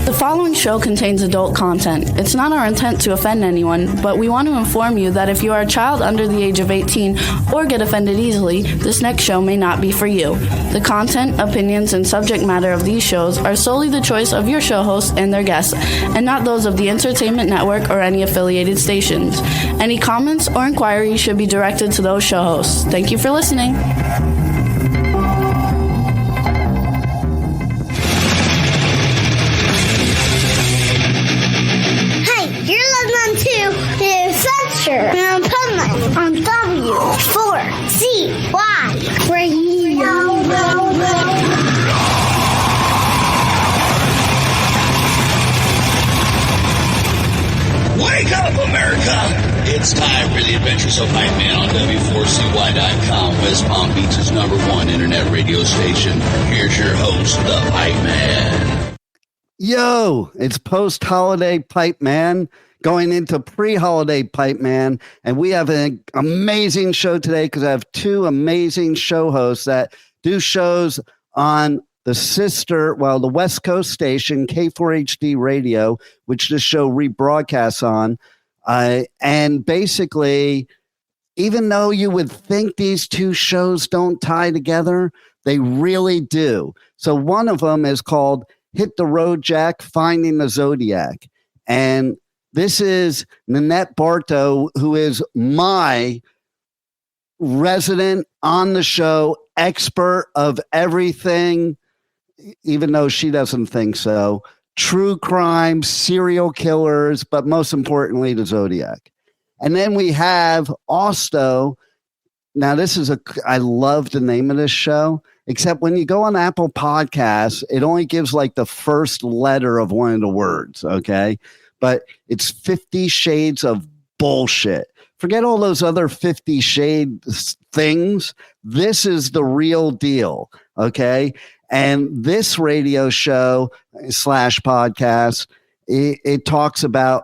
The following show contains adult content. It's not our intent to offend anyone, but we want to inform you that if you are a child under the age of 18 or get offended easily, this next show may not be for you. The content, opinions, and subject matter of these shows are solely the choice of your show hosts and their guests, and not those of the Entertainment Network or any affiliated stations. Any comments or inquiries should be directed to those show hosts. Thank you for listening. And Pipeman on W4CY Radio. Wake up, America! It's time for the Adventures of Pipeman on W4CY.com, West Palm Beach's #1 internet radio station. Here's your host, the Pipeman. Yo, it's post-holiday Pipeman, going into pre-holiday Pipeman, and we have an amazing show today because I have two amazing show hosts that do shows on the West Coast station, K4HD Radio, which this show rebroadcasts on. And basically, even though you would think these two shows don't tie together, they really do. So one of them is called Hit the Road, Jack, Finding the Zodiac. And this is Nanette Barto, who is my resident on the show, expert of everything, even though she doesn't think so. True crime, serial killers, but most importantly, the Zodiac. And then we have also, now I love the name of this show, except when you go on Apple Podcasts, it only gives like the first letter of one of the words, okay? But it's 50 Shades of Bullshit. Forget all those other 50 Shades things. This is the real deal, okay? And this radio show / podcast, it talks about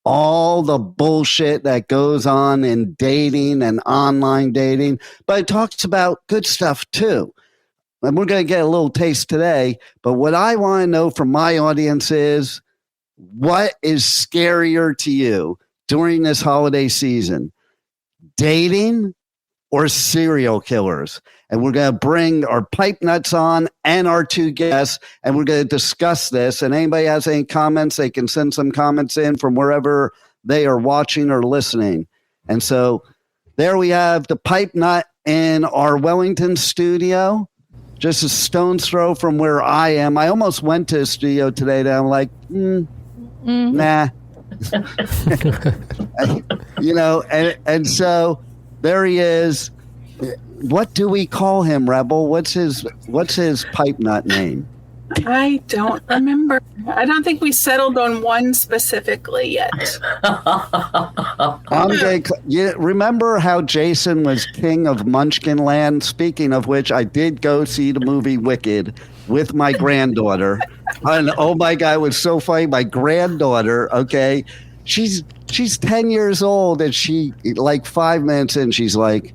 all the bullshit that goes on in dating and online dating, but it talks about good stuff too. And we're going to get a little taste today, but what I want to know from my audience is, what is scarier to you during this holiday season? Dating or serial killers? And we're going to bring our pipe nuts on and our two guests, and we're going to discuss this. And anybody has any comments, they can send some comments in from wherever they are watching or listening. And so there we have the pipe nut in our Wellington studio, just a stone's throw from where I am. I almost went to a studio today that I'm like, nah. And so there he is. What do we call him, Rebel? What's his pipe nut name? I don't remember. I don't think we settled on one specifically yet. Remember how Jason was king of Munchkinland? Speaking of which, I did go see the movie Wicked with my granddaughter. And oh my God, it was so funny. My granddaughter, okay, she's 10 years old, and she, like 5 minutes in, she's like,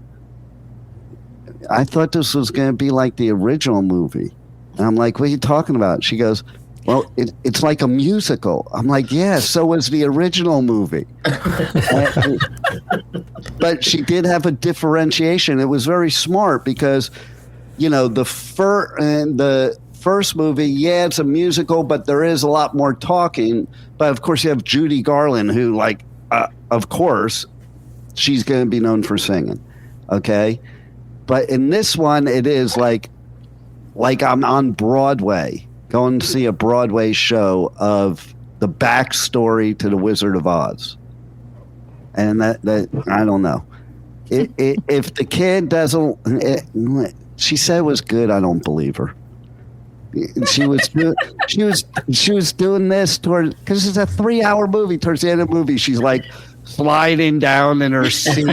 I thought this was going to be like the original movie. And I'm like, what are you talking about? She goes, well, it's like a musical. I'm like, yeah, so was the original movie. But she did have a differentiation. It was very smart because, the first movie, yeah, it's a musical, but there is a lot more talking. But of course, you have Judy Garland, who, of course, she's going to be known for singing. Okay. But in this one, it is like I'm on Broadway, going to see a Broadway show of the backstory to The Wizard of Oz. And that I don't know. If the kid doesn't, she said it was good. I don't believe her. She was doing this because it's a 3-hour movie. Towards the end of the movie, she's like sliding down in her seat,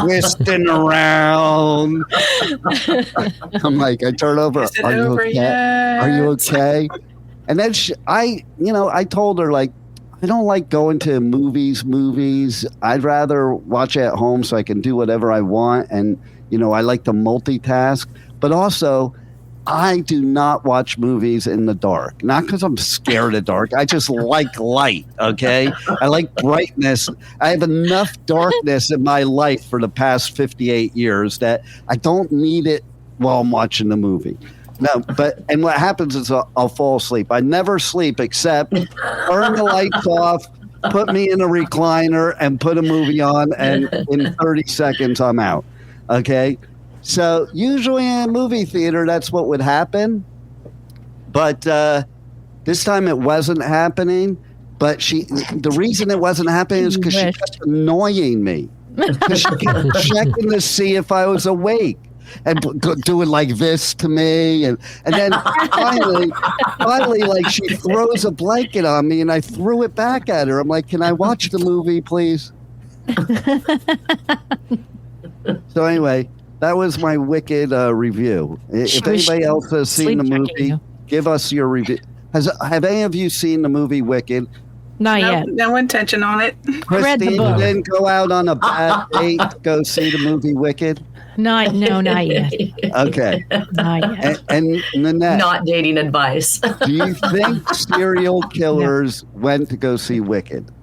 twisting around. I'm like, I turn over. Are you okay? Yet? Are you okay? And then I told her, like, I don't like going to movies. I'd rather watch it at home so I can do whatever I want. And, I like to multitask. But also, I do not watch movies in the dark. Not because I'm scared of dark. I just like light, okay? I like brightness. I have enough darkness in my life for the past 58 years that I don't need it while I'm watching the movie. No, and what happens is I'll fall asleep. I never sleep except turn the lights off, put me in a recliner, and put a movie on, and in 30 seconds, I'm out, okay? So usually in a movie theater, that's what would happen. But this time it wasn't happening. But the reason it wasn't happening is because she kept annoying me. Because she kept checking to see if I was awake and doing like this to me. And then finally, like she throws a blanket on me and I threw it back at her. I'm like, can I watch the movie, please? So anyway. That was my Wicked review. If anybody else has seen the movie, give us your review. Have any of you seen the movie Wicked? Not yet. No intention on it. Christine, you didn't go out on a bad date to go see the movie Wicked? Not yet. Okay. Not yet. And Nanette. Not dating advice. Do you think serial killers went to go see Wicked?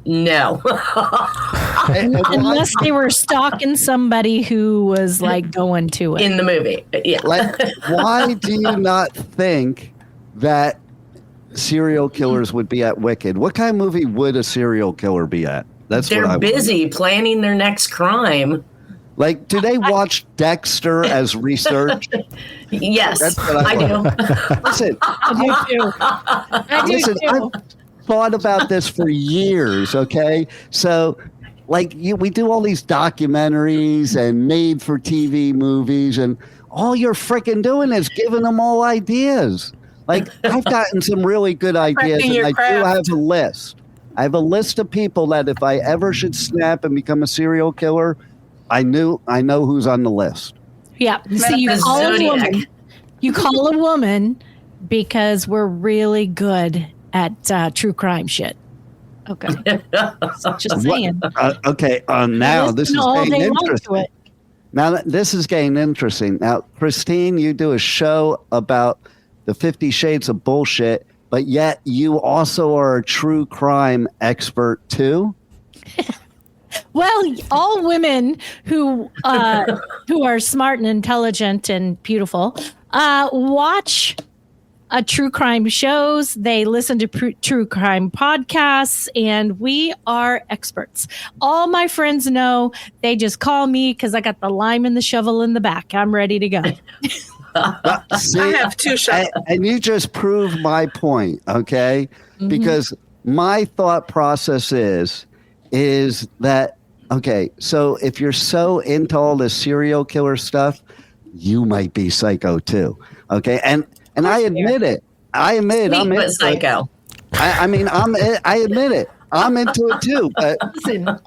No. Unless they were stalking somebody who was like going to it. In the movie. Yeah. Why do you not think that serial killers would be at Wicked? What kind of movie would a serial killer be at? They're busy planning their next crime. Like, do they watch Dexter as research? Yes, I do. Listen, I do too. I've thought about this for years, okay? So, like, we do all these documentaries and made-for-TV movies, and all you're freaking doing is giving them all ideas. Like, I've gotten some really good ideas, and I do have a list. I have a list of people that if I ever should snap and become a serial killer, I know who's on the list. Yeah. See, you call a woman because we're really good at true crime shit. Okay. Just saying. Okay. Now this is getting interesting. Now this is getting interesting. Now, Christine, you do a show about the 50 Shades of Bullshit, but yet you also are a true crime expert too. Well, all women who are smart and intelligent and beautiful watch true crime shows. They listen to true crime podcasts, and we are experts. All my friends know. They just call me because I got the lime and the shovel in the back. I'm ready to go. See, I have two shovels. And you just proved my point, okay? Mm-hmm. Because my thought process is that, okay, so if you're so into all this serial killer stuff, you might be psycho too, okay? And I admit it. I'm into psycho. I admit it. I'm into it too, but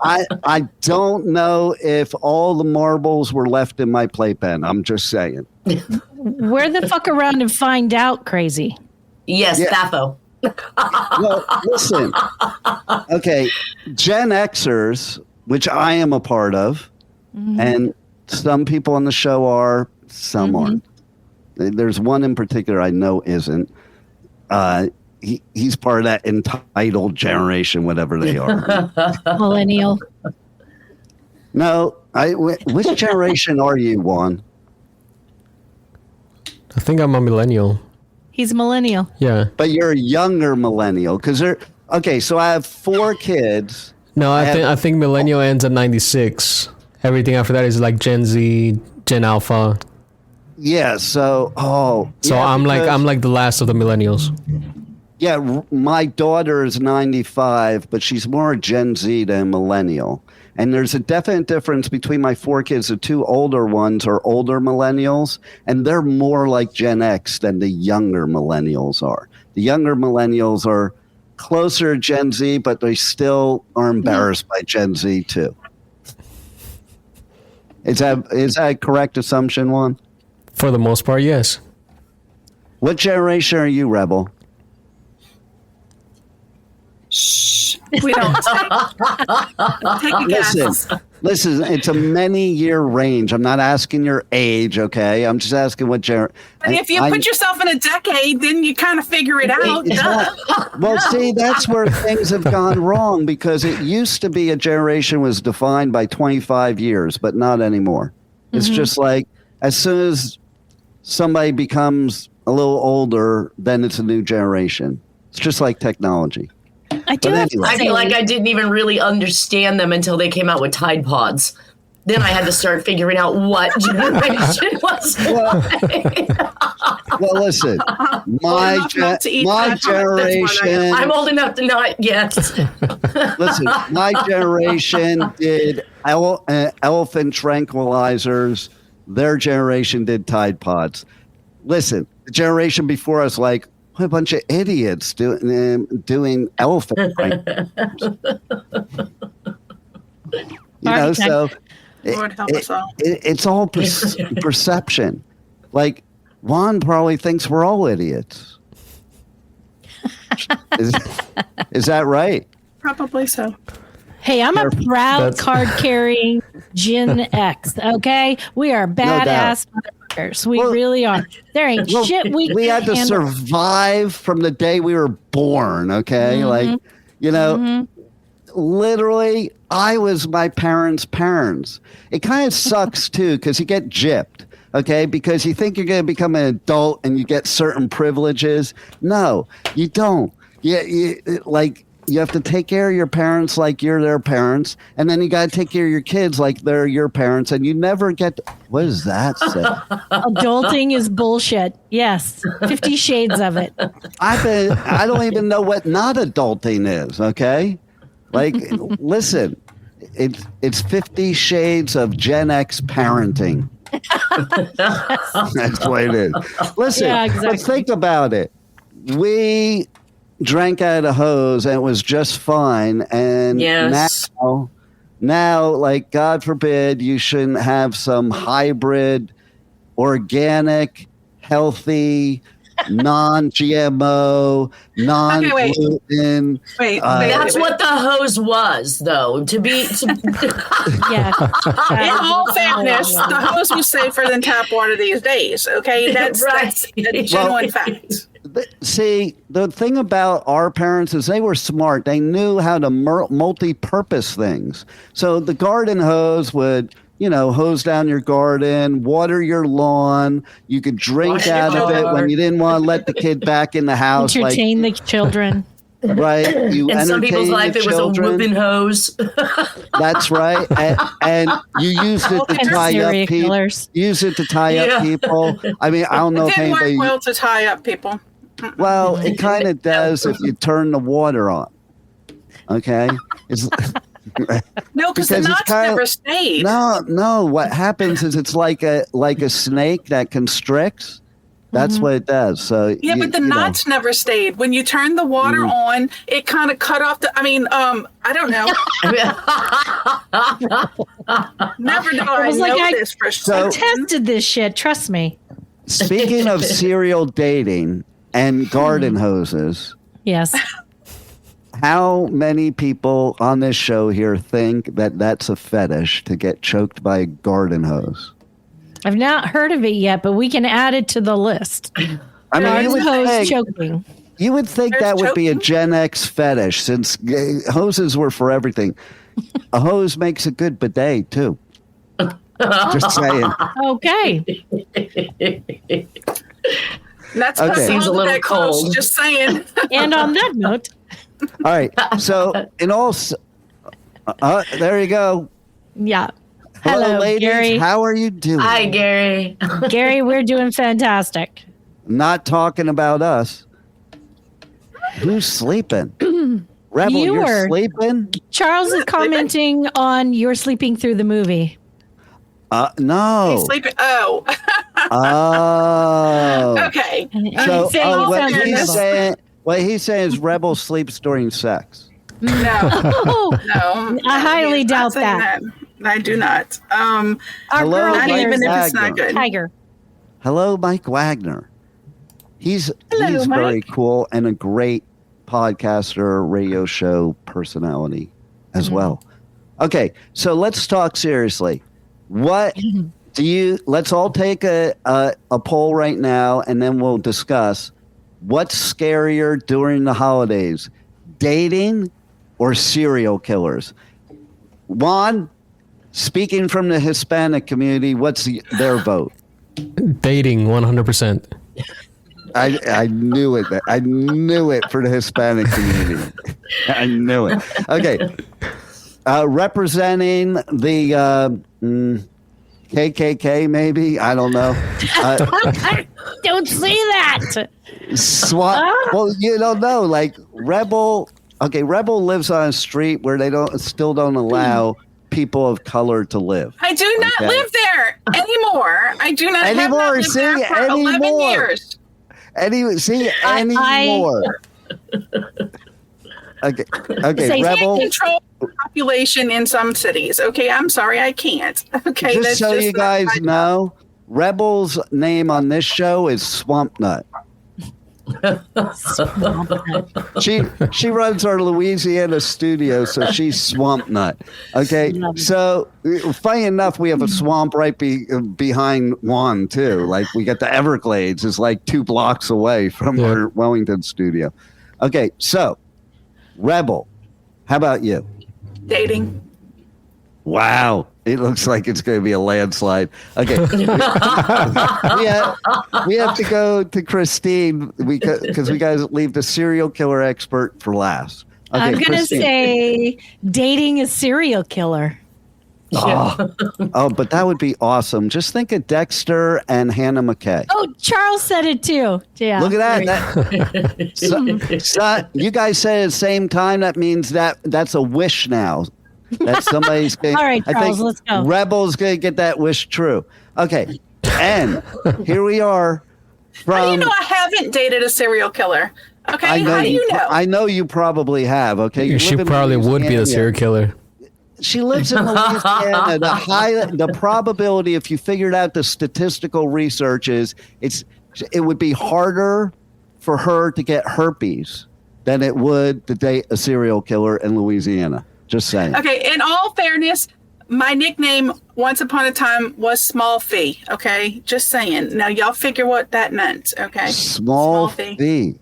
I don't know if all the marbles were left in my playpen. I'm just saying. Where the fuck around and find out, crazy? Yes, yeah. Thapo. Well, listen. Okay, Gen Xers, which I am a part of, and some people on the show are, some aren't. There's one in particular I know isn't. He's part of that entitled generation, whatever they are. Millennial. No, which generation are you, Juan? I think I'm a millennial. He's a millennial. Yeah. But you're a younger millennial because okay, so I have 4 kids. No, I think millennial ends at 96. Everything after that is like Gen Z, Gen Alpha. Yeah, so I'm like the last of the millennials. Yeah, my daughter is 95, but she's more Gen Z than millennial. And there's a definite difference between my 4 kids. The 2 older ones are older millennials, and they're more like Gen X than the younger millennials are. The younger millennials are closer to Gen Z, but they still are embarrassed by Gen Z too. Is that a correct assumption, Juan? For the most part, yes. What generation are you, Rebel? We don't take a guess. Listen, it's a many-year range. I'm not asking your age, okay? I'm just asking what But if you put yourself in a decade, then you kind of figure it out. Well, see, that's where things have gone wrong, because it used to be a generation was defined by 25 years, but not anymore. It's just like as soon as somebody becomes a little older, then it's a new generation. It's just like technology. I do. I feel like I didn't even really understand them until they came out with Tide Pods. Then I had to start figuring out what generation was what. Well, listen, my generation. I'm old enough to not yet. Listen, my generation did elephant tranquilizers. Their generation did Tide Pods. Listen, the generation before us, like, what a bunch of idiots doing elephant tranquilizers. So Lord help us all. It's all perception. Like, Juan probably thinks we're all idiots. Is that right? Probably so. Hey, I'm a proud card-carrying Gen X, okay? We are badass motherfuckers. We really are. There ain't shit we had to survive from the day we were born, okay? Like, literally, I was my parents' parents. It kind of sucks, too, because you get gypped, okay? Because you think you're going to become an adult and you get certain privileges. No, you don't. You have to take care of your parents like you're their parents, and then you got to take care of your kids like they're your parents, and you never get what does that say? Adulting is bullshit. Yes. 50 Shades of it. I don't even know what not adulting is, okay? Like, listen, it's 50 Shades of Gen X parenting. That's what it is. Listen, but think about it. We drank out of a hose and it was just fine. And now, like, God forbid, you shouldn't have some hybrid, organic, healthy, non-GMO, non-gluten. Wait. That's what the hose was, though. Yeah. In all fairness, the hose was safer than tap water these days. Okay, that's a genuine fact. See, the thing about our parents is they were smart. They knew how to multi-purpose things. So the garden hose would, hose down your garden, water your lawn. You could drink out of it when you didn't want to let the kid back in the house. Entertain the children. Right. You in some people's life, it was a whooping hose. That's right. And you used it to tie up people. Use it to tie up people. I mean, I don't know if anybody. It didn't work well to tie up people. Well, it kind of does if you turn the water on. Okay? No, because the knots never stayed. No. What happens is it's like a snake that constricts. That's what it does. So but the knots never stayed. When you turn the water on, it kind of cut off I don't know. Never did I know this for sure. I tested this shit. Trust me. Speaking of serial dating and garden hoses. Yes. How many people on this show here think that that's a fetish to get choked by a garden hose? I've not heard of it yet, but we can add it to the list. I mean, choking. You would think that would be a Gen X fetish, since hoses were for everything. A hose makes a good bidet, too. Just saying. Okay. That's seems a little cold. Just saying. And on that note. All right. So, there you go. Yeah. Hello, ladies. Gary. How are you doing? Hi, Gary. Gary, we're doing fantastic. Not talking about us. Who's sleeping? Rebel, you're sleeping? Charles is commenting on you're sleeping through the movie. No. He's sleeping. Oh. Oh. Okay. So what he's saying is Rebel sleeps during sex. No. No. I highly doubt that. I do not. Our Hello, girl not here even is if it's not good. Tiger. Hello, Mike Wagner. He's Mike. very cool and a great podcaster, radio show personality as well. Okay, so let's talk seriously. What do you? Let's all take a poll right now, and then we'll discuss what's scarier during the holidays: dating or serial killers. Juan, speaking from the Hispanic community, what's their vote? Dating, 100%. I knew it. I knew it for the Hispanic community. I knew it. Okay. Representing the KKK, maybe? I don't know. Don't say that. Well, you don't know. Like, Rebel. Okay, Rebel lives on a street where they still don't allow people of color to live. I do not live there anymore. I do not have not lived there for 11 years. Anymore. Okay, Say, Rebel. Can't control the population in some cities. Okay, I'm sorry, I can't. Okay, Just so you guys know, Rebel's name on this show is Swamp Nut. She runs our Louisiana studio, so she's Swamp Nut. Okay, so funny enough, we have a swamp right behind Juan too. Like, we got the Everglades. It's like 2 blocks away from our Wellington studio. Okay, so Rebel, how about you? Dating. Wow. It looks like it's going to be a landslide. Okay. we have to go to Christine because we got to leave the serial killer expert for last. Okay, I'm going to say dating a serial killer. Oh, but that would be awesome. Just think of Dexter and Hannah McKay. Oh, Charles said it too. Yeah. Look at that. So, you guys said at the same time. That means that's a wish now. That somebody's going. All right, Charles, I think let's go. Rebel's going to get that wish true. Okay, and here we are. How do you know I haven't dated a serial killer? Okay, how do you know? I know you probably have. Okay, She probably would be the serial killer. She lives in Louisiana. The probability, if you figured out the statistical research, is it would be harder for her to get herpes than it would to date a serial killer in Louisiana. Just saying. Okay, in all fairness, my nickname once upon a time was Small Fee. Okay, just saying. Now y'all figure what that meant. Okay, Small fee.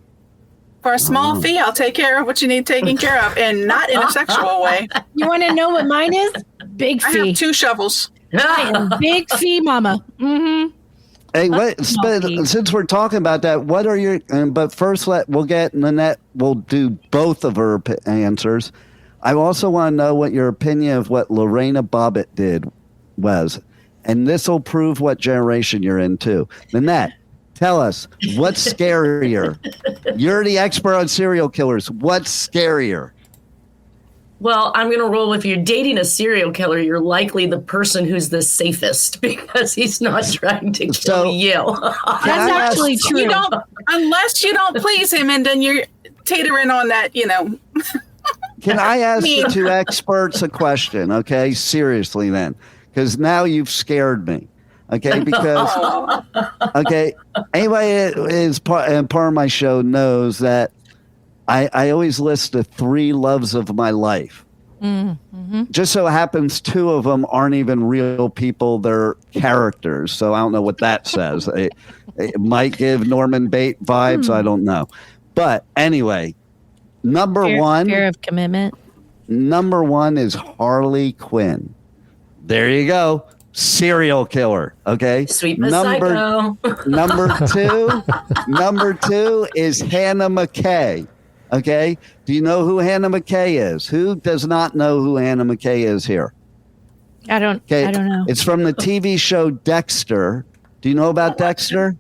For a small fee, I'll take care of what you need taken care of, and not in a sexual way. You want to know what mine is? Big fee. I have 2 shovels. I am big fee, mama. Mm-hmm. Hey, since we're talking about that, what are your? But first, we'll get Nanette. We'll do both of her answers. I also want to know what your opinion of what Lorena Bobbitt did was, and this will prove what generation you're in too. Nanette, tell us, what's scarier? You're the expert on serial killers. What's scarier? Well, I'm going to roll with you. Dating a serial killer, you're likely the person who's the safest because he's not trying to kill you. That's actually true. Unless you don't please him, and then you're teetering on that, Can I ask the 2 experts a question? Okay, seriously then, because now you've scared me. Okay, because anybody is part of my show knows that I always list the 3 loves of my life. Mm-hmm. Just so happens 2 of them aren't even real people; they're characters. So I don't know what that says. It might give Norman Bates vibes. I don't know, but anyway. Number 1, fear of commitment. Number 1 is Harley Quinn. There you go, serial killer. Okay, sweet psycho. Number 2 is Hannah McKay. Okay, do you know who Hannah McKay is? Who does not know who Hannah McKay is here? I don't know. It's from the TV show Dexter. Do you know about Dexter?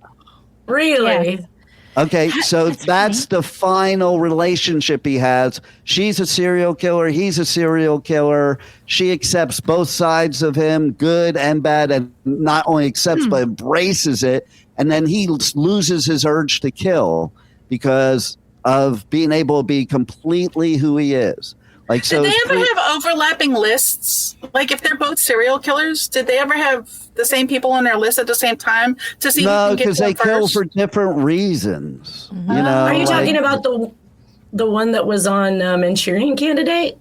Really? Yeah. Okay, so that's the final relationship he has. She's a serial killer. He's a serial killer. She accepts both sides of him, good and bad, and not only accepts but embraces it. And then he loses his urge to kill because of being able to be completely who he is. Like, so did they ever have overlapping lists? Like, if they're both serial killers, did they ever have the same people on their list at the same time to see? No, because they kill for different reasons. Mm-hmm. Are you talking about The one that was on Manchurian Candidate?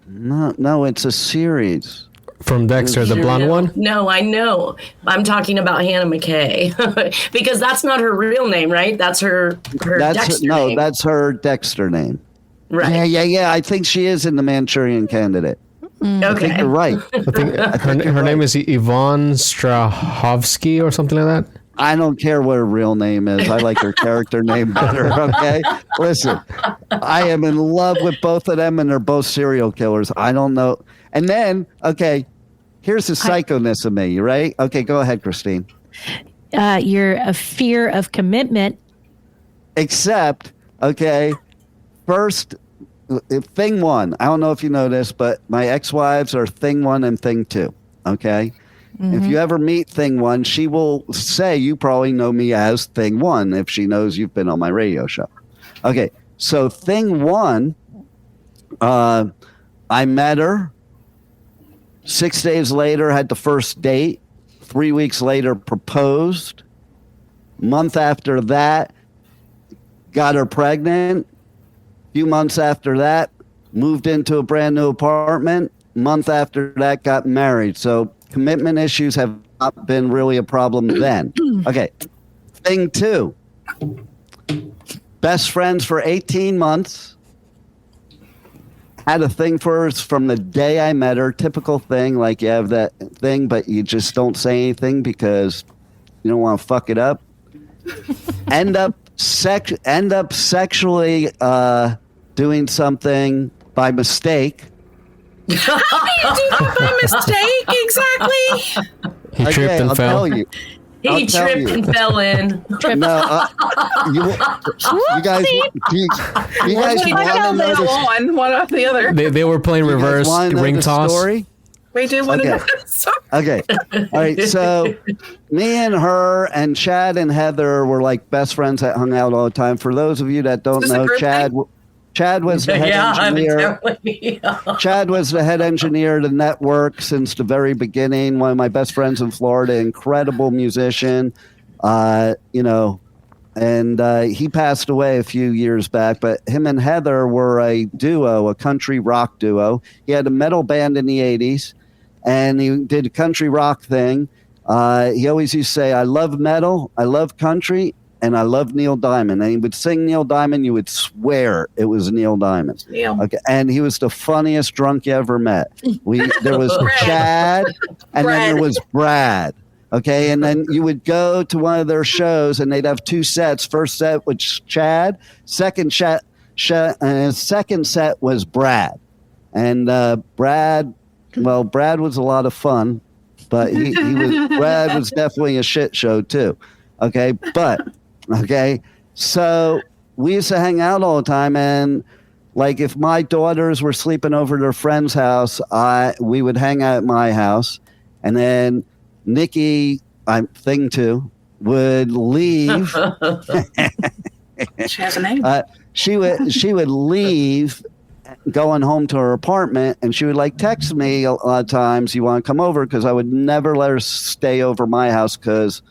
No, it's a series. From Dexter, the blonde one? No, I know. I'm talking about Hannah McKay. Because that's not her real name, right? That's her Dexter name. That's her Dexter name. Right. Yeah. I think she is in the Manchurian Candidate. Okay. I think you're right. I think her name is Yvonne Strahovski or something like that. I don't care what her real name is. I like her character name better, okay? Listen, I am in love with both of them, and they're both serial killers. I don't know. And then, okay, here's the psychoness of me, right? Okay, go ahead, Christine. You're a fear of commitment. Except, okay, first, thing one. I don't know if you know this, but my ex-wives are thing one and thing two, okay? If you ever meet thing one, she will say you probably know me as thing one if she knows you've been on my radio show. Okay, so thing one, I met her. 6 days later, had the first date. 3 weeks later, proposed. Month after that, got her pregnant. Few months after that, moved into a brand new apartment. Month after that, got married. So commitment issues have not been really a problem then. Okay. Thing two. Best friends for 18 months. Had a thing for her from the day I met her. Typical thing, like you have that thing, but you just don't say anything because you don't want to fuck it up. End up sexually doing something by mistake. How do you do that by mistake? Exactly. He tripped and fell. He tripped and fell in. No, you guys want to know the one after the other. They were playing reverse ring toss. Story? We do want to know. Okay. All right. So me and her and Chad and Heather were like best friends that hung out all the time. For those of you that don't know, Chad was the head engineer. Chad was the head engineer of the network since the very beginning. One of my best friends in Florida, incredible musician, and he passed away a few years back. But him and Heather were a duo, a country rock duo. He had a metal band in the 80s, and he did a country rock thing. He always used to say, I love metal, I love country, and I love Neil Diamond. And he would sing Neil Diamond. You would swear it was Neil Diamond. Neil. Okay. And he was the funniest drunk you ever met. There was Chad, and then there was Brad. Okay. And then you would go to one of their shows, and they'd have two sets. First set was Chad. Second set was Brad. And Brad was a lot of fun, but Brad was definitely a shit show too. Okay. Okay, so we used to hang out all the time, and like if my daughters were sleeping over at their friend's house, we would hang out at my house, and then Nikki, thing two, would leave. She has a name. She would leave, going home to her apartment, and she would like text me a lot of times, you want to come over? Because I would never let her stay over my house, because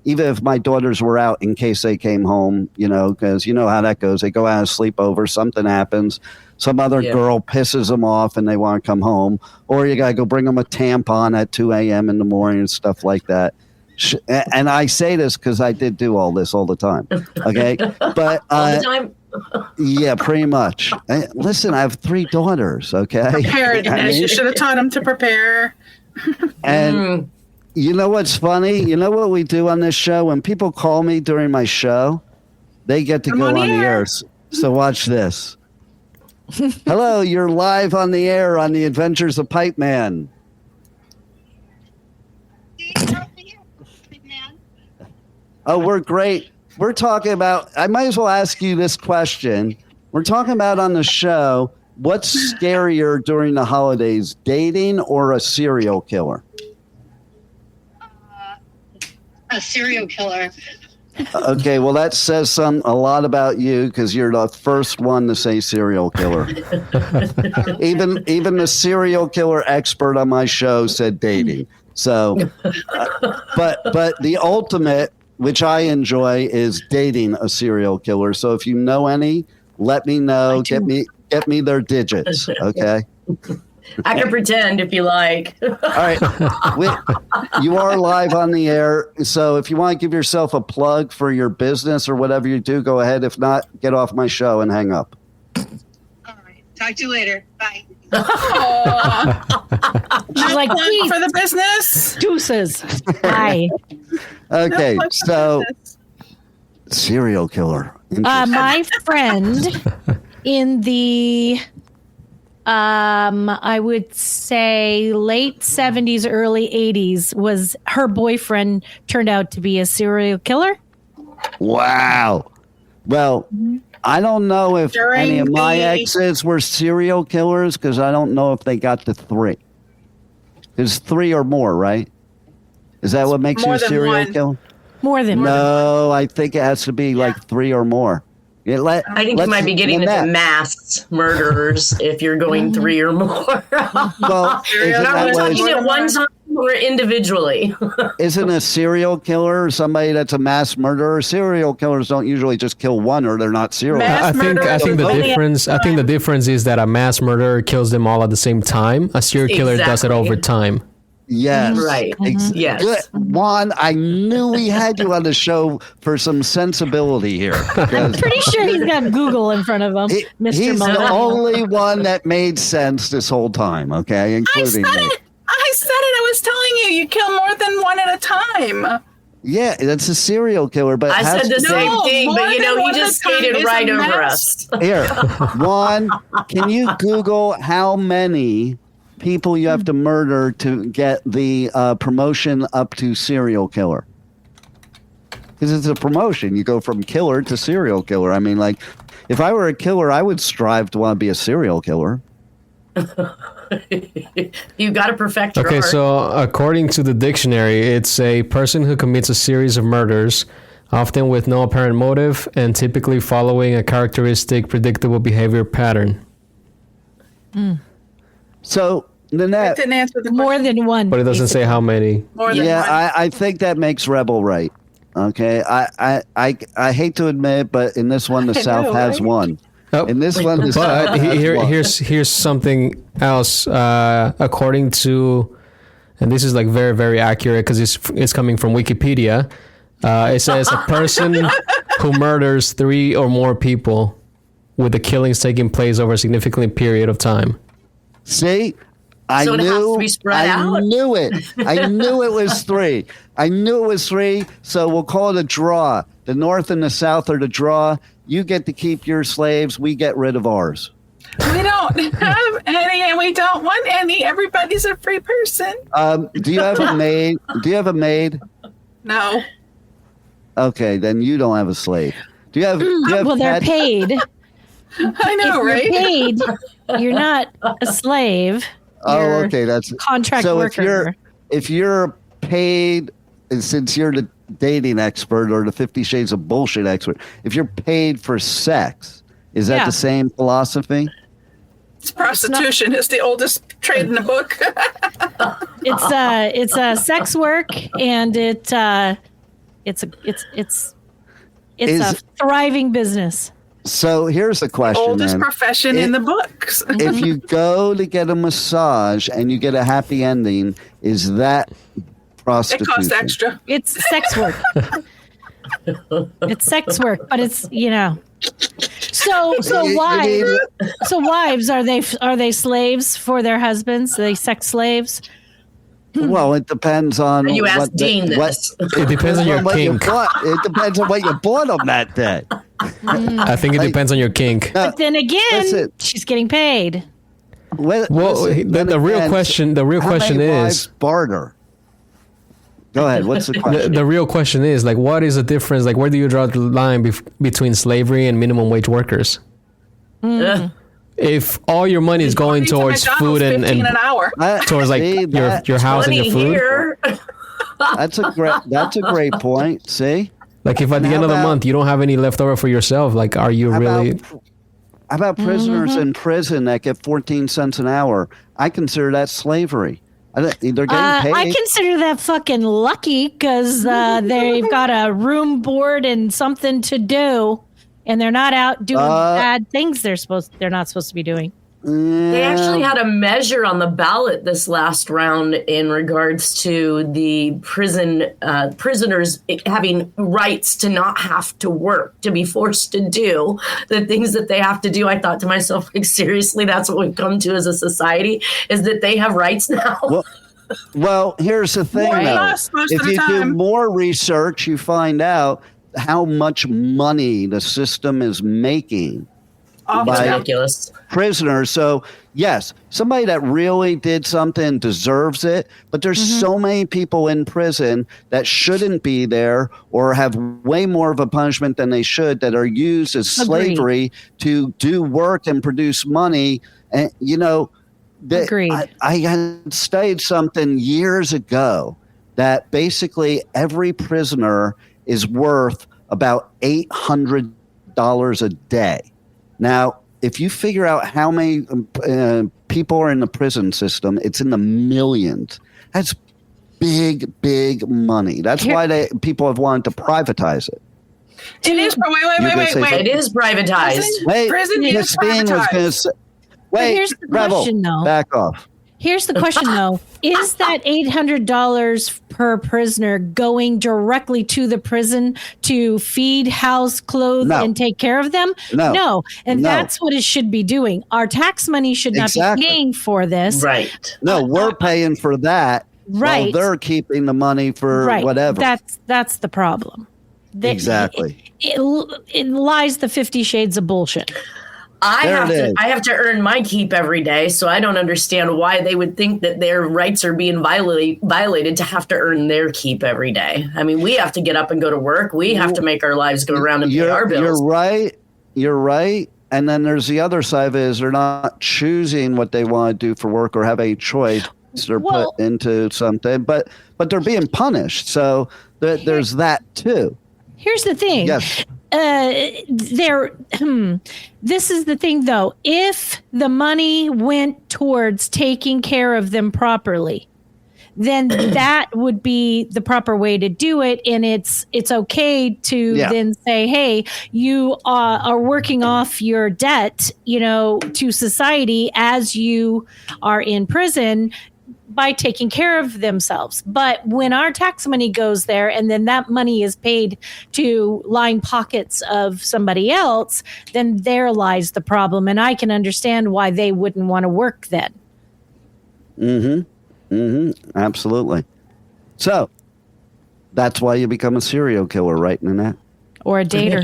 even if my daughters were out, in case they came home, because you know how that goes. They go out and sleep over, something happens, some other girl pisses them off and they want to come home, or you got to go bring them a tampon at 2 a.m. in the morning and stuff like that. And I say this because I did do all this all the time. Okay. But all the time? Yeah, pretty much. Listen, I have 3 daughters. Okay. Prepared. You should have taught them to prepare. And you know what's funny? You know what we do on this show? When people call me during my show, they get to go on the air. So watch this. Hello, you're live on the air on the Adventures of Pipeman. Oh, we're great. We're talking about, I might as well ask you this question. We're talking about on the show, what's scarier during the holidays, dating or a serial killer? A serial killer. Okay, well, that says a lot about you, because you're the first one to say serial killer. Even the serial killer expert on my show said dating. So, but the ultimate, which I enjoy, is dating a serial killer. So if you know any, let me know. Get me their digits. Okay. I can pretend if you like. All right. You are live on the air. So if you want to give yourself a plug for your business or whatever you do, go ahead. If not, get off my show and hang up. All right. Talk to you later. Bye. She's like, please, for the business. deuces. Bye. Okay. No, So serial killer. My friend in the I would say late 70s, early 80s was her boyfriend turned out to be a serial killer. Wow. Well, I don't know if any of my exes were serial killers because I don't know if they got to 3. There's 3 or more, right? Is that what makes you a serial killer? More than one. No, I think it has to be like 3 or more. I think you might be getting into mass murderers if you're going 3 or more. Well, Are we talking at one time or individually? Isn't a serial killer somebody that's a mass murderer? Serial killers don't usually just kill one, or they're not serial. I think the difference is that a mass murderer kills them all at the same time. A serial killer does it over time. Yes. Right. Yes. Good. Juan, I knew we had you on the show for some sensibility here. I'm pretty sure he's got Google in front of him, Mr. He's Malone. the only one that made sense this whole time, okay? Including me. I said it. I was telling you, you kill more than one at a time. Yeah, that's a serial killer. But I said the same thing, but he just skated right over us. Here, Juan, can you Google how many people you have to murder to get the promotion up to serial killer? Because it's a promotion. You go from killer to serial killer. I mean, like, if I were a killer, I would strive to want to be a serial killer. You got to perfect your art. So according to the dictionary, it's a person who commits a series of murders, often with no apparent motive and typically following a characteristic, predictable behavior pattern. So, Nanette, Didn't answer the More than one. But it doesn't say how many. More than one. I think that makes Rebel right. Okay, I hate to admit it, but in this one, the South has won. Oh, In this one, the South but has won. here's something else. According to, and this is like very, very accurate because it's coming from Wikipedia. It says a person who murders 3 or more people, with the killings taking place over a significant period of time. See, I So it has knew to be spread out? knew it. I knew it was 3. I knew it was 3. So we'll call it a draw. The North and the South are the draw. You get to keep your slaves. We get rid of ours. We don't have any, and we don't want any. Everybody's a free person. Do you have a maid? Do you have a maid? No. Okay, then you don't have a slave. Do you have? Well, they're pets? paid. I know, You're right? paid. You're not a slave. Oh, You're okay, that's contract so worker. If you're paid, and since you're the dating expert or the 50 Shades of Bullshit expert, if you're paid for sex, is that the same philosophy? It's prostitution. It's the oldest trade in the book. It's sex work, and it's a thriving business. So here's the question. Oldest then. profession in the books. If you go to get a massage and you get a happy ending, is that prostitution? It costs extra. It's sex work. It's sex work, but it's So wives are they slaves for their husbands? Are they sex slaves? Well, it depends on. You asked Dean this. It depends on your kink. It depends on what you bought on that day. I think it depends on your kink. But then again, she's getting paid. The real question is barter. Go ahead. What's the question? The real question is, like, what is the difference? Like, where do you draw the line between slavery and minimum wage workers? If all your money is going towards food and an hour. towards like your house and your food, here. That's a great point. See, like if at the end of the month you don't have any left over for yourself, like, are you really? How about prisoners in prison that get 14 cents an hour? I consider that slavery. They're getting paid. I consider that fucking lucky because they've got a room, board, and something to do and they're not out doing bad things they're not supposed to be doing. They actually had a measure on the ballot this last round in regards to the prisoners having rights to not have to work, to be forced to do the things that they have to do. I thought to myself, like, seriously, that's what we've come to as a society, is that they have rights now. Well, here's the thing, though. If you do more research, you find out how much money the system is making. It's ridiculous. Prisoners. So, yes, somebody that really did something deserves it, but there's so many people in prison that shouldn't be there or have way more of a punishment than they should, that are used as slavery to do work and produce money. And, you know, I had studied something years ago that basically every prisoner is worth about $800 a day. Now, if you figure out how many people are in the prison system, it's in the millions. That's big, big money. That's why people have wanted to privatize it. It is. Wait. It is privatized. Prison is privatized. Here's the question, though. Back off. Here's the question, though. Is that $800 per prisoner going directly to the prison to feed, house, clothe, and take care of them? No. And that's what it should be doing. Our tax money should not be paying for this. Right. No, we're paying for that. Right. While they're keeping the money for whatever. That's the problem. Exactly. It lies the 50 shades of bullshit. I have to earn my keep every day, so I don't understand why they would think that their rights are being violated to have to earn their keep every day. I mean, we have to get up and go to work. We have to make our lives go around and pay our bills. You're right. And then there's the other side of it, is they're not choosing what they want to do for work or have a choice. They're put into something, but they're being punished. So there's that too. Here's the thing. Yes. This is the thing, though. If the money went towards taking care of them properly, then that would be the proper way to do it. And it's okay to then say, hey, you are working off your debt, to society as you are in prison by taking care of themselves. But when our tax money goes there and then that money is paid to line pockets of somebody else, then there lies the problem. And I can understand why they wouldn't want to work then. Absolutely. So that's why you become a serial killer, right, Nanette? Or a dater.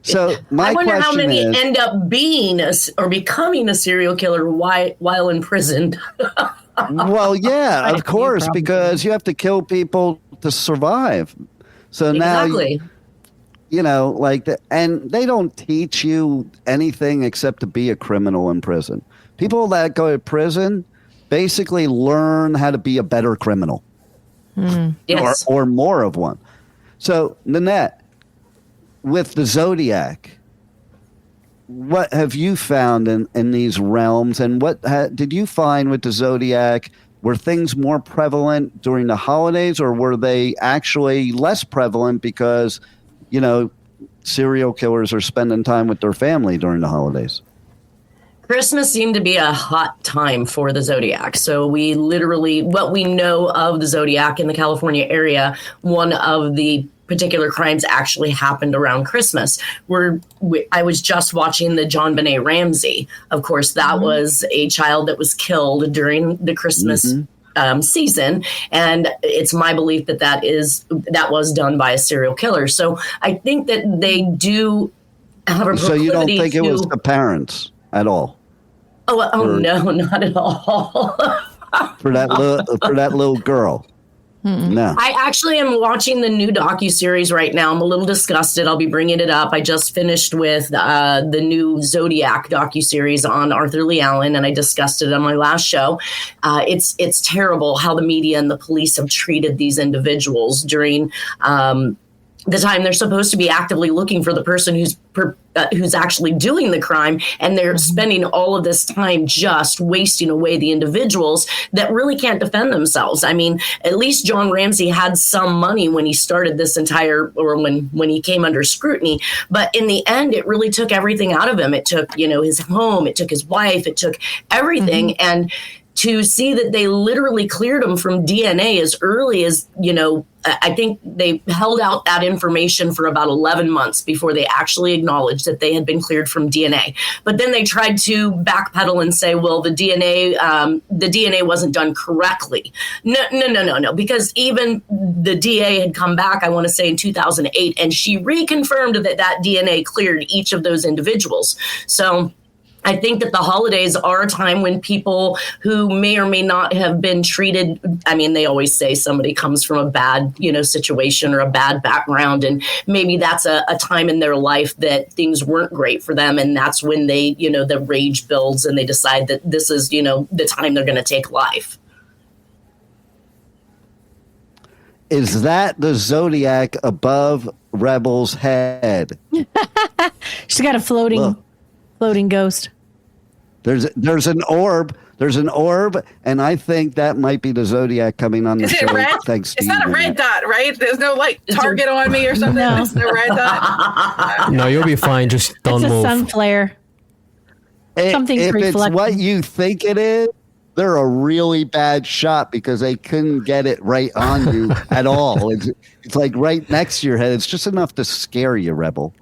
So my I wonder how many is, end up being or becoming a serial killer while imprisoned. Well, yeah, of course, because you have to kill people to survive. So exactly. Now, and they don't teach you anything except to be a criminal in prison. People that go to prison basically learn how to be a better criminal. Yes. or more of one. So, Nanette, with the Zodiac, what have you found in these realms? And what did you find with the Zodiac? Were things more prevalent during the holidays, or were they actually less prevalent because, serial killers are spending time with their family during the holidays? Christmas seemed to be a hot time for the Zodiac. So we literally, what we know of the Zodiac in the California area, one of the particular crimes actually happened around Christmas. I was just watching the John Benet Ramsey. Of course, that was a child that was killed during the Christmas season. And it's my belief that was done by a serial killer. So I think that they do have a proclivity. So you don't think it was the parents at all? No, not at all. for that little girl. No. I actually am watching the new docuseries right now. I'm a little disgusted. I'll be bringing it up. I just finished with the new Zodiac docuseries on Arthur Lee Allen, and I discussed it on my last show. It's terrible how the media and the police have treated these individuals during the time they're supposed to be actively looking for the person who's actually doing the crime, and they're spending all of this time just wasting away the individuals that really can't defend themselves. I mean, at least John Ramsey had some money when he started this entire, or when he came under scrutiny, but in the end, it really took everything out of him. It took, his home, it took his wife, it took everything. And to see that they literally cleared him from DNA as early as, I think they held out that information for about 11 months before they actually acknowledged that they had been cleared from DNA. But then they tried to backpedal and say, well, the DNA wasn't done correctly. No, because even the DA had come back, I want to say in 2008, and she reconfirmed that DNA cleared each of those individuals. So I think that the holidays are a time when people who may or may not have been treated, I mean, they always say somebody comes from a bad, situation or a bad background, and maybe that's a time in their life that things weren't great for them. And that's when they, the rage builds and they decide that this is, the time they're going to take life. Is that the Zodiac above Rebel's head? She's got a floating ghost. There's an orb. There's an orb, and I think that might be the Zodiac coming on the Is show. it red? Thanks, It's not a red dot, right? There's no target on me or something. No. There's no red dot. No, you'll be fine. Just don't It's a move. sun flare. Something if it's reflecting. what you think it is, they're a really bad shot because they couldn't get it right on you at all. It's like right next to your head. It's just enough to scare you, Rebel.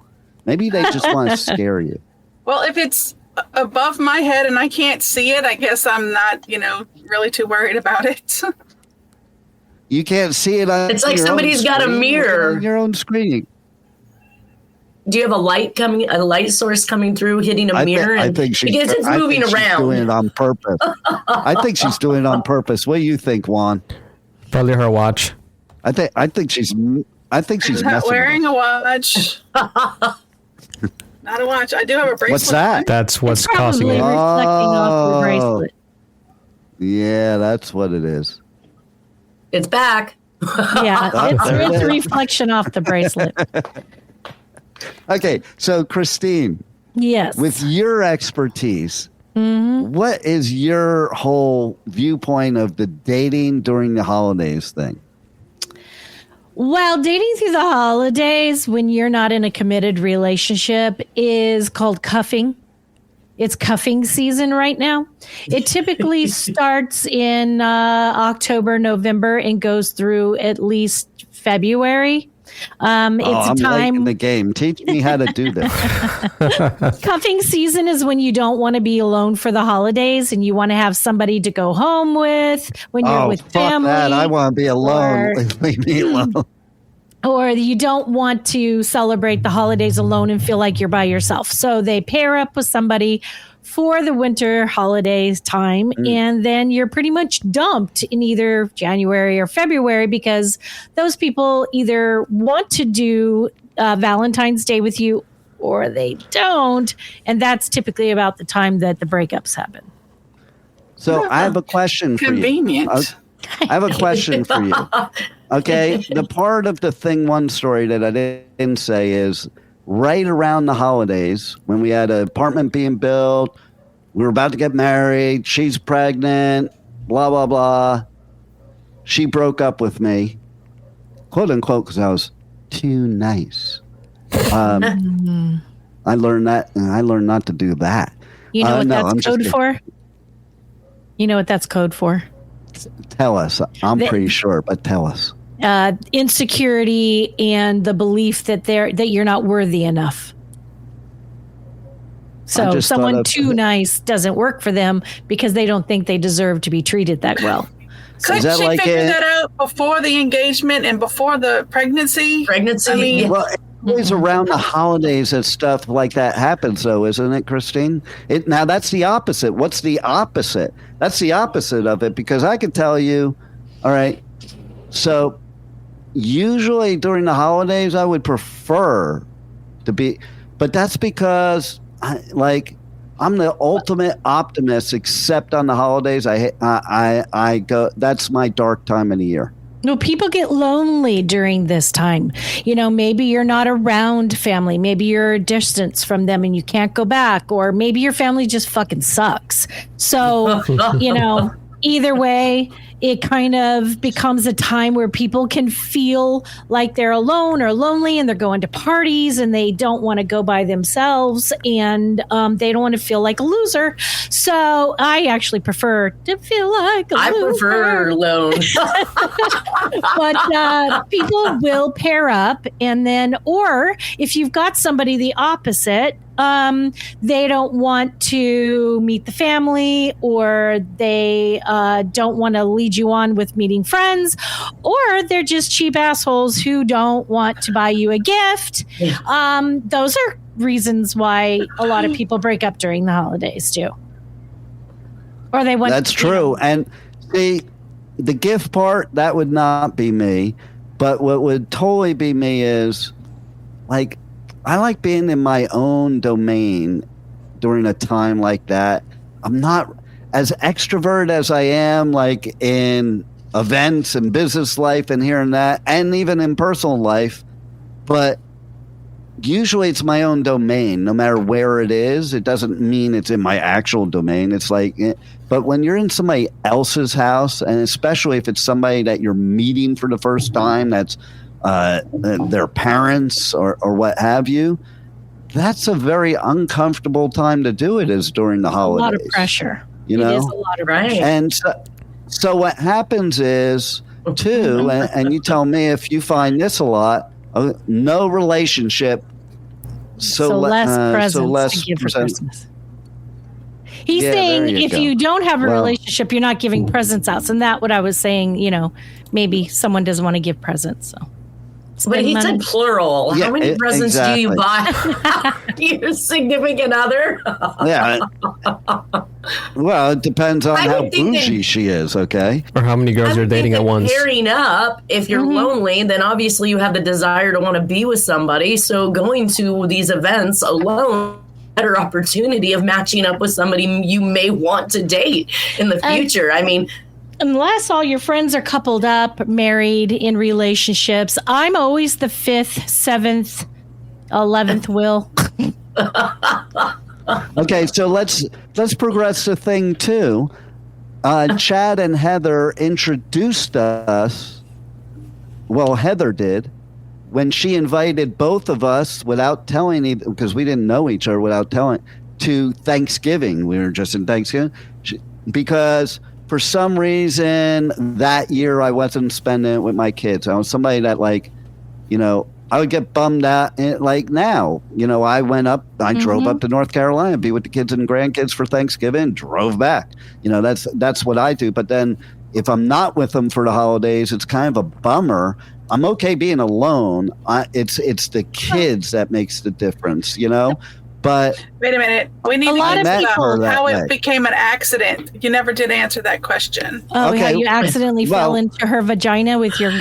Maybe they just want to scare you. Well, if it's above my head and I can't see it, I guess I'm not, really too worried about it. You can't see it on It's like your own somebody's got a screen, mirror. on your own screen. Do you have a light source coming through, hitting a mirror? I think she's, because it's moving she's around. doing it on purpose. I think she's doing it on purpose. What do you think, Juan? Probably her watch. I think she's I'm not messing wearing with a watch. Not a watch. I do have a bracelet. What's that? That's what's Probably causing it. reflecting off the bracelet. Yeah, that's what it is. It's back. Yeah, there it it's a is. reflection off the bracelet. Okay, so Christine, Yes. with your expertise, what is your whole viewpoint of the dating during the holidays thing? Well, dating through the holidays when you're not in a committed relationship is called cuffing. It's cuffing season right now. It typically starts in October, November, and goes through at least February. It's I'm a late time. in the game. Teach me how to do this. Cuffing season is when you don't want to be alone for the holidays and you want to have somebody to go home with when you're with fuck family. that. I want to be alone. or- Leave me alone. Or you don't want to celebrate the holidays alone and feel like you're by yourself. So they pair up with somebody for the winter holidays time, and then you're pretty much dumped in either January or February because those people either want to do Valentine's Day with you or they don't. And that's typically about the time that the breakups happen. So I have a question for you. Convenient. I have a question for you. Okay, the part of the one story that I didn't say is right around the holidays when we had an apartment being built, we were about to get married, she's pregnant, blah, blah, blah. She broke up with me, quote unquote, because I was too nice. I learned that, and I learned not to do that. You know what no, that's I'm just code kidding. for? You know what that's code for? Tell us. I'm pretty sure, but tell us. Insecurity and the belief that you're not worthy enough. So just someone thought of- too nice doesn't work for them because they don't think they deserve to be treated that well. Couldn't that she like figure it? that out before the engagement and before the pregnancy? Pregnancy. I mean, yeah. Well, always around the holidays that stuff like that happens, though, isn't it, Christine? Now, that's the opposite. What's the opposite? That's the opposite of it, because I can tell you, all right, so usually during the holidays, I would prefer to be, but that's because, I'm the ultimate optimist, except on the holidays. I go, that's my dark time of the year. No, people get lonely during this time. Maybe you're not around family. Maybe you're a distance from them and you can't go back. Or maybe your family just fucking sucks. So, either way, it kind of becomes a time where people can feel like they're alone or lonely, and they're going to parties and they don't want to go by themselves, and they don't want to feel like a loser. So I actually prefer to feel like a loser. I prefer alone. But people will pair up, and then, or if you've got somebody the opposite, they don't want to meet the family, or they don't want to lead you on with meeting friends, or they're just cheap assholes who don't want to buy you a gift. Those are reasons why a lot of people break up during the holidays too. Or they want. That's true. And see, the gift part, that would not be me. But what would totally be me is, like, I like being in my own domain during a time like that. I'm not as extrovert as I am, like, in events and business life and here and that, and even in personal life. But usually it's my own domain, no matter where it is. It doesn't mean it's in my actual domain. It's like, but when you're in somebody else's house, and especially if it's somebody that you're meeting for the first time, that's their parents or what have you, that's a very uncomfortable time to do it, is during the holidays. A lot of pressure. It is a lot of pressure. And so what happens is, too, and you tell me if you find this a lot, no relationship. So less presents so less to give for presents. Christmas. He's saying if you don't have a relationship, you're not giving presents out. So that's what I was saying, maybe someone doesn't want to give presents. So. But he said plural. Yeah, how many presents do you buy your significant other? Yeah. Well, it depends on how bougie she is, okay? Or how many girls you're dating at once. Pairing up, if you're lonely, then obviously you have the desire to want to be with somebody. So going to these events alone, better opportunity of matching up with somebody you may want to date in the future. Unless all your friends are coupled up, married, in relationships, I'm always the 5th, 7th, 11th will. Okay, so let's progress to thing 2. Chad and Heather introduced us. Well, Heather did, when she invited both of us without telling, because we didn't know each other, without telling, to Thanksgiving. We were just in Thanksgiving because for some reason that year I wasn't spending it with my kids. I was somebody that, like, I would get bummed out. Like now, I went up, I drove up to North Carolina, be with the kids and grandkids for Thanksgiving, drove back. That's what I do. But then if I'm not with them for the holidays, it's kind of a bummer. I'm okay being alone. It's the kids that makes the difference, But wait a minute, we need to lot get of people how it became an accident. You never did answer that question. Oh, Okay. yeah, you accidentally fell into her vagina with your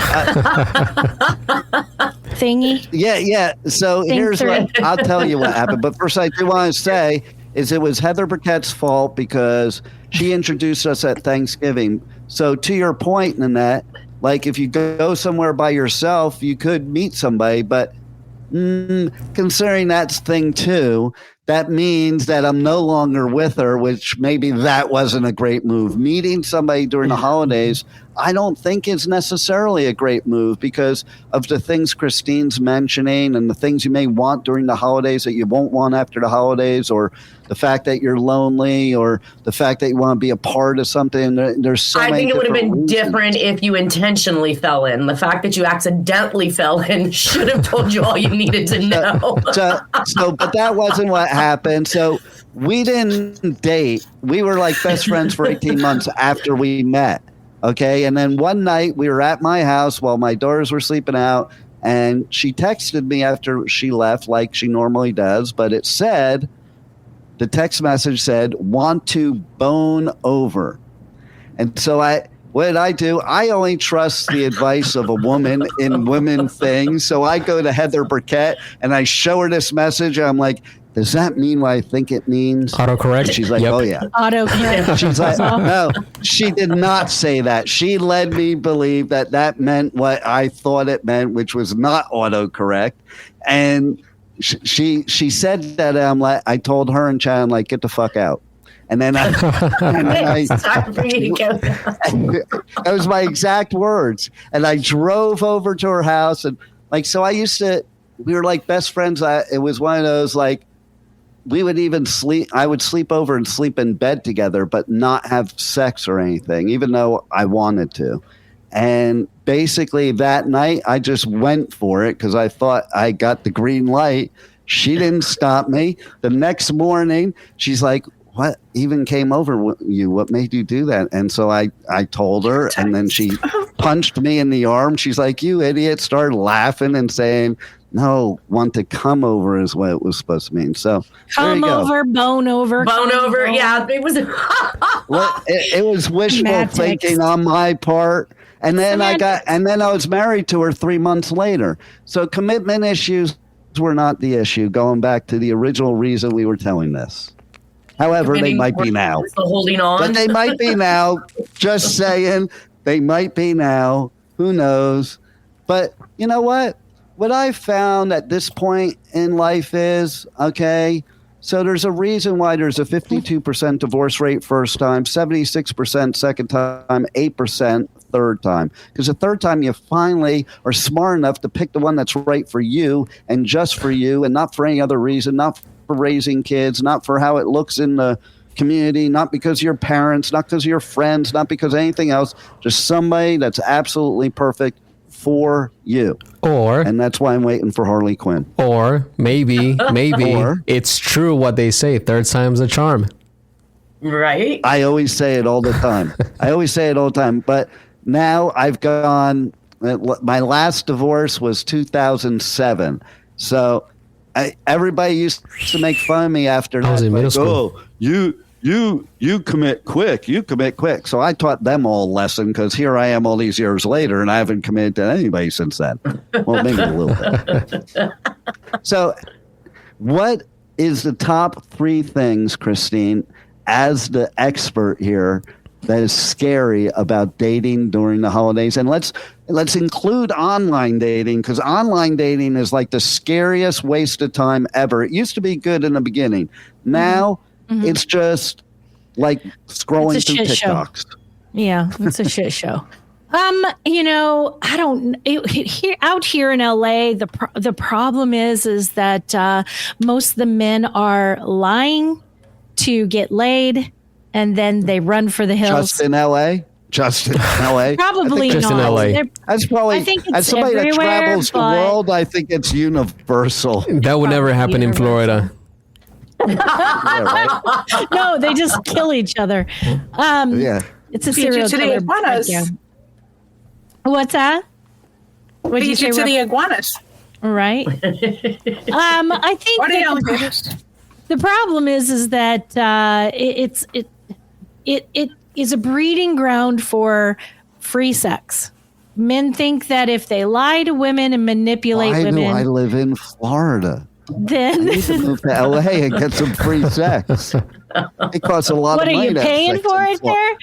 thingy. Yeah. So here's what I'll tell you what happened. But first, I do want to say is it was Heather Burkett's fault because she introduced us at Thanksgiving. So to your point, Nanette, like if you go somewhere by yourself, you could meet somebody, but considering that's thing 2, that means that I'm no longer with her, which maybe that wasn't a great move. Meeting somebody during the holidays, I don't think is necessarily a great move because of the things Christine's mentioning and the things you may want during the holidays that you won't want after the holidays, or the fact that you're lonely, or the fact that you want to be a part of something. There's so many. I think it would have been reasons. different if you intentionally fell in. The fact that you accidentally fell in should have told you all you needed to know. But that wasn't what happened. So we didn't date. We were like best friends for 18 months after we met. Okay. And then one night we were at my house while my daughters were sleeping out, and she texted me after she left, like she normally does. But the text message said, "Want to bone over." And so what did I do? I only trust the advice of a woman in women things. So I go to Heather Burkett and I show her this message. And I'm like, does that mean what I think it means? Autocorrect. And she's like, oh, yeah. Autocorrect. She's like, no, she did not say that. She led me believe that meant what I thought it meant, which was not autocorrect. And she said that. I'm like, I told her in chat, I'm like, get the fuck out. And then that was my exact words. And I drove over to her house and we were like best friends. It was one of those, like, we would even sleep. I would sleep over and sleep in bed together, but not have sex or anything, even though I wanted to. And basically that night I just went for it because I thought I got the green light. She didn't stop me. The next morning, she's like, what even came over you? What made you do that? And so I told her, and then she punched me in the arm. She's like, you idiot, started laughing and saying, no, want to come over is what it was supposed to mean. So come over, bone over. Yeah, it was. Well, it was wishful thinking on my part. And then I was married to her 3 months later. So commitment issues were not the issue, going back to the original reason we were telling this. However, they might be now. Holding on. But they might be now. Just saying, they might be now. Who knows? But you know what? What I found at this point in life is, okay, so there's a reason why there's a 52% divorce rate first time, 76% second time, 8% third time. Because the third time you finally are smart enough to pick the one that's right for you and just for you and not for any other reason, not for raising kids, not for how it looks in the community, not because of your parents, not because of your friends, not because of anything else, just somebody that's absolutely perfect for you. And that's why I'm waiting for Harley Quinn. Or maybe it's true what they say, third time's a charm. Right? I always say it all the time. But now I've gone, my last divorce was 2007. So everybody used to make fun of me after that. I was in middle school. Oh, you commit quick. So I taught them all a lesson because here I am all these years later and I haven't committed to anybody since then. Well, maybe a little bit. So what is the top 3 things, Christine, as the expert here, that is scary about dating during the holidays? And let's include online dating, because online dating is like the scariest waste of time ever. It used to be good in the beginning. Now it's just like scrolling through TikToks. Show. Yeah, it's a shit show. I don't out here in LA. The problem is that most of the men are lying to get laid, and then they run for the hills. Just in LA? Probably just not. In LA. That's probably, I think it's as somebody that travels the world, I think it's universal. That would never happen in Florida. Yeah, right? No, they just kill each other. Yeah. It's a serial killer. What's that? What did you say to the iguanas? Right. I think the problem is that it is a breeding ground for free sex. Men think that if they lie to women and manipulate women, I live in Florida. Then I need to move to LA and get some free sex. It costs a lot of money. What are you paying for it there?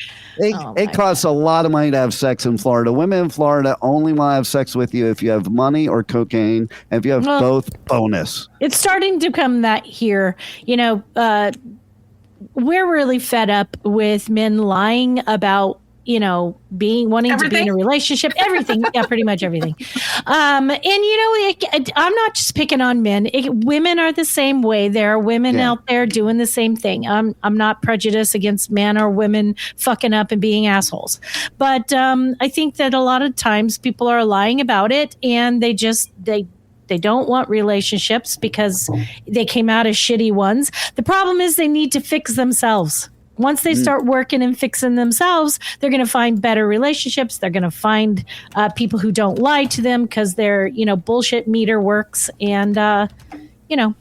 It costs a lot of money to have sex in Florida. Women in Florida only want to have sex with you if you have money or cocaine. And if you have both, bonus. It's starting to come that here. We're really fed up with men lying about wanting to be in a relationship, everything. Yeah, pretty much everything. And I'm not just picking on men. Women are the same way. There are women out there doing the same thing. I'm not prejudiced against men or women fucking up and being assholes. But I think that a lot of times people are lying about it, and they don't want relationships because they came out as shitty ones. The problem is they need to fix themselves. Once they start working and fixing themselves, they're going to find better relationships. They're going to find people who don't lie to them because their bullshit meter works. And, that kind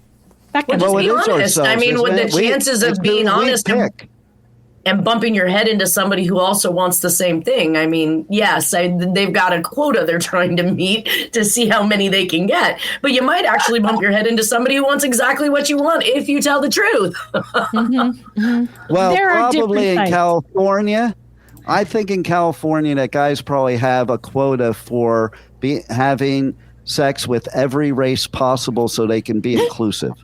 of be honest. I mean, with the chances of being honest. and bumping your head into somebody who also wants the same thing. I mean, yes, they've got a quota they're trying to meet to see how many they can get. But you might actually bump your head into somebody who wants exactly what you want if you tell the truth. Well, probably in California. I think in California that guys probably have a quota for having sex with every race possible so they can be inclusive.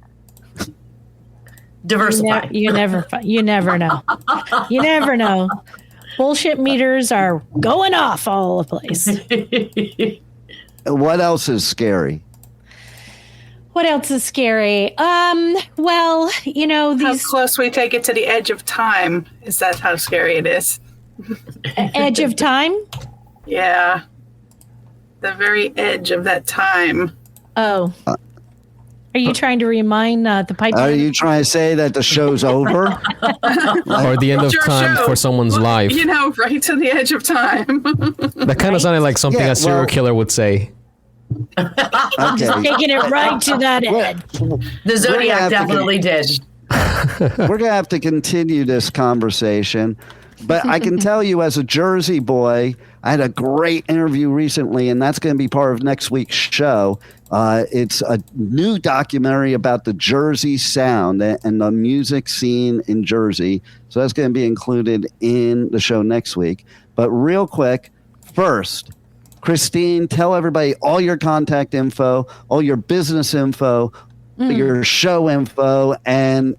Diversify. You never know. You never know. Bullshit meters are going off all the place. What else is scary? What else is scary? Well, How close we take it to the edge of time. Is that how scary it is? Edge of time? Yeah. The very edge of that time. Oh. Are you trying to remind the pipe? Are you trying to say that the show's over? Or the end of time for someone's life? Right to the edge of time. That kind of sounded like something a serial killer would say. Okay. Taking it right to that edge. The Zodiac definitely did. We're going to have to continue this conversation. But I can tell you as a Jersey boy, I had a great interview recently, and that's going to be part of next week's show. It's a new documentary about the Jersey sound and the music scene in Jersey. So that's going to be included in the show next week. But real quick, first, Christine, tell everybody all your contact info, all your business info, your show info, and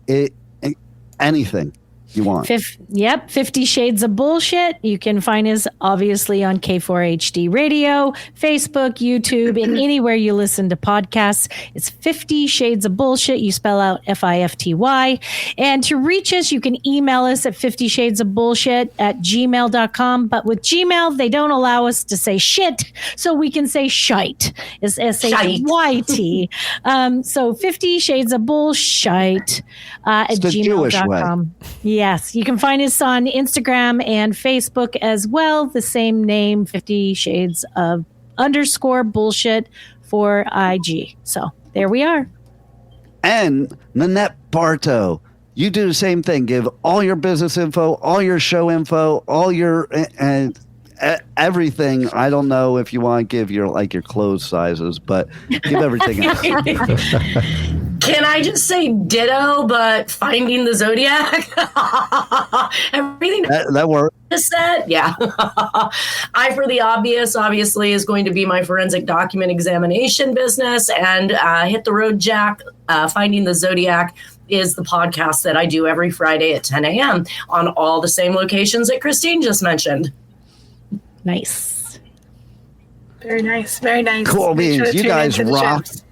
anything you want. 50 Shades of Bullshit. You can find us obviously on K4HD Radio, Facebook, YouTube, and anywhere you listen to podcasts. It's 50 Shades of Bullshit. You spell out FIFTY. And to reach us, you can email us at 50shadesofbullshit@gmail.com. But with Gmail, they don't allow us to say shit, so we can say shite. It's SHYT. So 50 Shades of Bullshit at gmail.com. Yes, you can find us on Instagram and Facebook as well. The same name, 50 Shades of _bullshit for IG. So there we are. And Nanette Barto, you do the same thing. Give all your business info, all your show info, all your everything. I don't know if you want to give your clothes sizes, but give everything else. Can I just say ditto, but finding the Zodiac? Everything that works. Said, yeah. I for the Obvious, obviously, is going to be my forensic document examination business, and Hit the Road Jack, Finding the Zodiac is the podcast that I do every Friday at 10 a.m. on all the same locations that Christine just mentioned. Nice. Very nice. Very nice. Cool beans. You guys rock. Shows.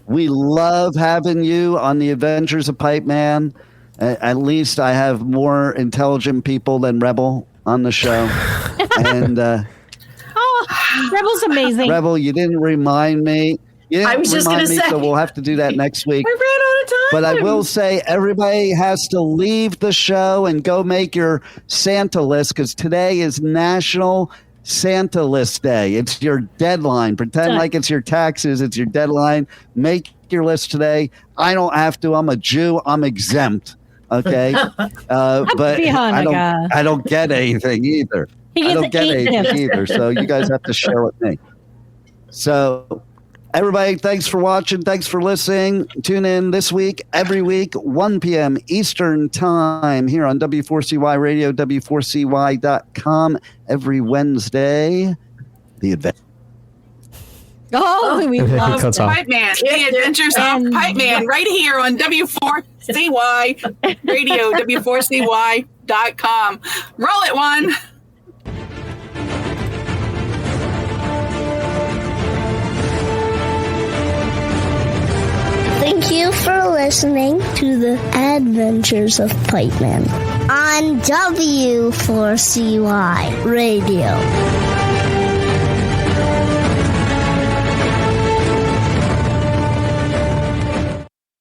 We love having you on the Adventures of Pipeman. At least I have more intelligent people than Rebel on the show. And Rebel's amazing. Rebel, you didn't remind me. I was just going to say. So we'll have to do that next week. I ran out of time. But I will say everybody has to leave the show and go make your Santa list, because today is National Santa List Day. It's your deadline. Pretend like it's your taxes. It's your deadline. Make your list today. I don't have to. I'm a Jew. I'm exempt. Okay. But I don't get anything either. I don't get anything either. So you guys have to share with me. So everybody, thanks for watching. Thanks for listening. Tune in this week, every week, 1 p.m. Eastern Time here on W4CY Radio, W4CY.com every Wednesday. The event. Oh, we love Pipeman. The Adventures of Pipeman right here on W4CY Radio, W4CY.com. Roll it, one. Thank you for listening to the Adventures of Pipeman on W4CY Radio.